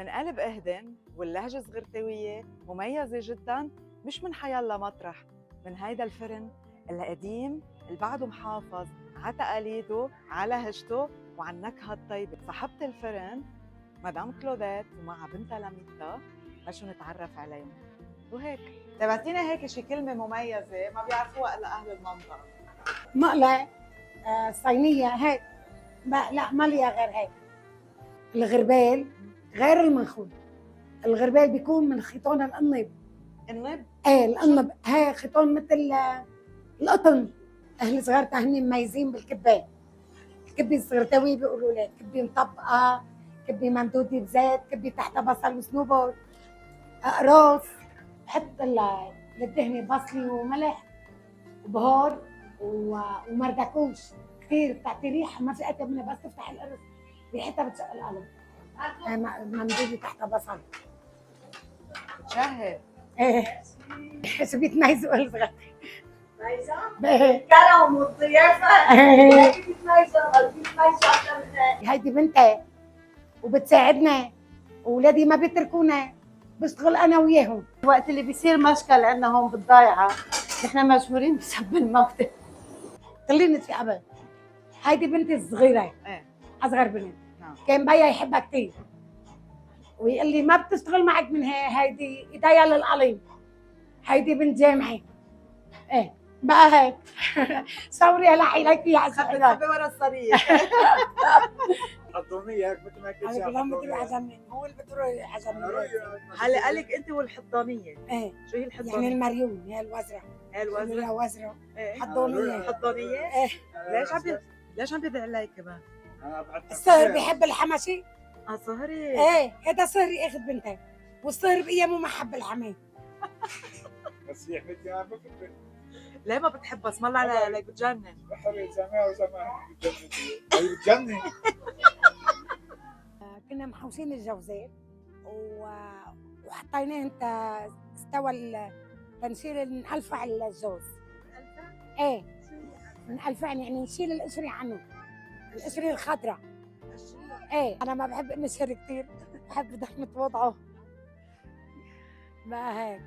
من قلب اهدن واللهجة الزغرتاوية مميزة جدا، مش من حيالله مطرح، من هيدا الفرن القديم اللي بعده محافظ على تقاليده، على لهجته وعلى النكهة الطيبة. صاحبة الفرن مدام كلوديت ومع بنتها لاميتا بلشوا نتعرف عليهم وهيك تبعتينا هيك شي كلمة مميزة ما بيعرفوها إلا أهل المنطقة. مقلة، صينية هيك، لا ما ليها غير هيك. الغربال غير المنخول، الغربال بيكون من خيطان القنب. النب؟ ايه القنب، هي خيطان مثل القطن. اهل صغار هن مميزين بالكبه. الكبه الصغرتاوي بيقولوا لك كبه مطبقه، كبه ممدوده بزيت، كبه تحتها بصل وصنوبر، قراص. بحط للدهنه بصلي وملح وبهار ومردكوش. كثير بتعطي ريحه ما في اطيب منها، بس تفتح القرص ريحتها بتشق القلب. هي ممدوده تحتها بصل. بتشهي. ايه شو بيتميزوا اهل صغار. ميزة؟ الكرم والضيافة هيك بتميزوا أكثر من هيك. هيدي بنتي وبتساعدنا، واولادي ما بيتركونا، بشتغل انا وياهم. وقت اللي بيصير مشكل عندنا هون بالضيعة نحن مشهورين بسب الموتى. خليني في قبل. هيدي بنتي الصغيره، ايه اصغر بنت. نعم. كان بيا يحبها كثير ويقول لي ما بتشتغل معك من هيدي ايديا للقليم، هيدي بنت جامعه. ايه بقى هيك صوري هلا حيلك فيها خبي ورا الصريح. حضونية هيك مثل ما كنت هذا كلام مثل عزمني، هو اللي بده عزمني. هلا قالك انت والحضانيه. ايه شو هي يعني الحضانيه؟ المريون هي الوزره. هي الوزره. وزره ايه حضونيه. حضانيه؟ ايه ليش عم بيدعي علي كمان؟ الصهر بيحب الحمشي. صهري. ايه هذا صهري اخذ بنتك، والصهر بايامه ما حب الحمام. بس هي حمد يا بكبر. ليه ما بتحبها؟ اسم الله عليك بتجنن. بحر زمان وزمان بتجنن. كنا محوشين الجوزات وحطيناه انت استوى تنشيل نقلفع الجوز. ايه نقلفع يعني نشيل القشرة عنه، القشرة الخضراء. ايه انا ما بحب انشر كثير، بحب ضخمة وضعه بقى هيك.